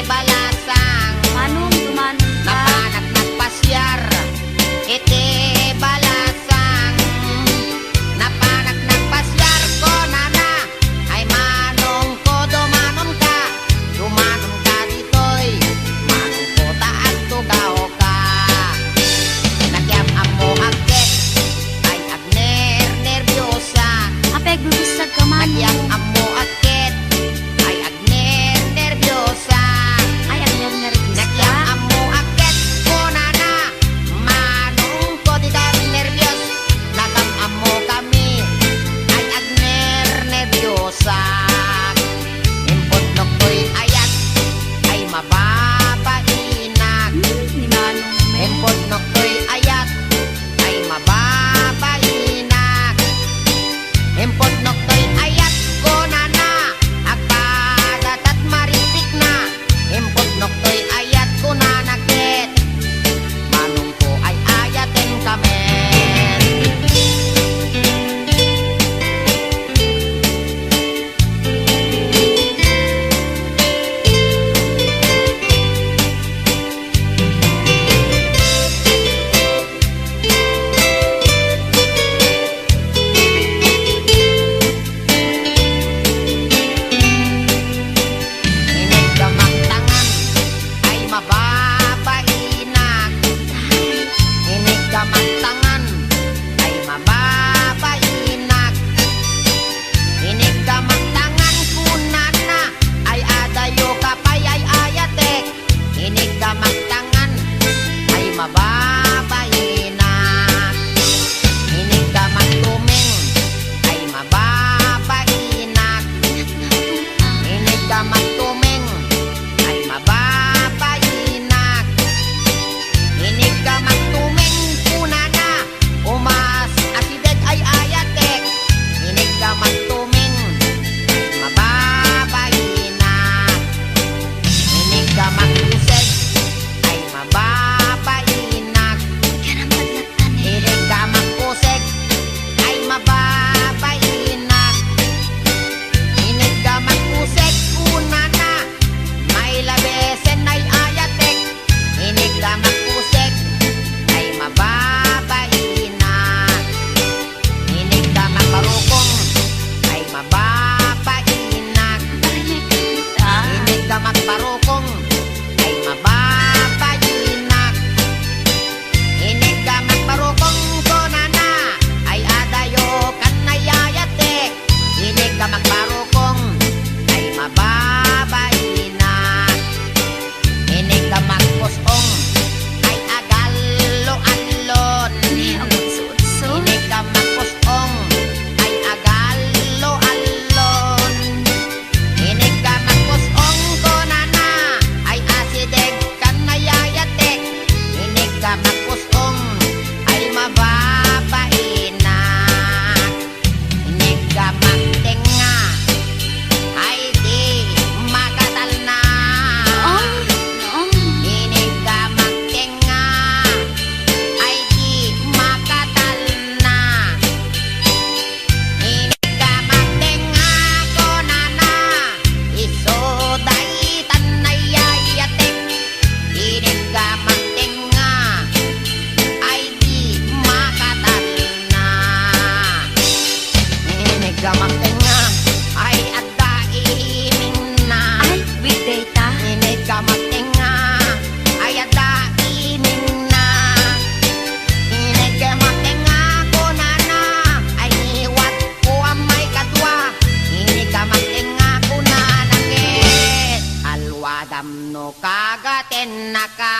balasang Manong tumanong ka. napanak nagpasyar. Iti balasang napanak nagpasyar ko nana. Ay manong ko dumanon ka. Dumanon ka ditoy. Manong ko taag tugaw ka. Nagyam amo agket. Ay agner nervyosa. Apay gubisag ka manong. Nagyam amo agket. Ay agner nervyosa. Ay, ang nervous ka. Nagyam amo agket ko nana. Manong ko di kami nervyos. Nagam amo kami. Ay agner nervyosa. Impot no ko'y ayat. Ay mababainak. Ni manong men. Empot no ko'y ayat. Ay mababainak. Empot no ko'y ayat ko nana. Agpadat at maritik na. Empot no ko'y ayat ko nanakit. Manong ko ay ayatin kami. Inig gamang tangan ay mababainak. Inig gamang tangan ay mababainak. Inig gamang tangan kunana ay adayo kapay ay ayatek. Inig gamang tangan ay mababainak. Inig gamang tuming ay mababainak. Inig gamang tuming ay mababainak. Inig gamang tuming kunana umas asideg ay ayatek. Inig gamang tuming ay mababainak. Inig gamang kuseg ay mababainak. Karamadlatan eh. Inig gamang kuseg ay mababainak. Inig gamang kuseg kunana may labesen ay ayatek. Inig gamang kuseg ay mababainak. Inig gamang marukong ay mababainak. Narinig kita. Inig gamang parukong ay mababainak. Inig gamang parukong konana ay adayo kanayayatek. Inig gamang parukong ay mababainak. Inig gamang pusong ay agalo-alon. Ang utso-utso. Inig gamang pusong ay agalo-alon. Inig gamang pusong konana ay asideg kanayayatek. Inig gamang pusong ay mababainak. Inig gamang tenga ay di makatal na. Noong. Inig gamang tenga ay di makatal na. Inig gamang tenga konana isoday tanayayatek. Inig gamang tenga ay di makatal na. Inig gamang tenga ay adda iming na. Ay, with data. Inig gamang tenga ay adda iming na. Inig gamang tenga kunana ay iwat ko ang may kadwa. Inig gamang tenga kunana ket alwadam no kagaten naka.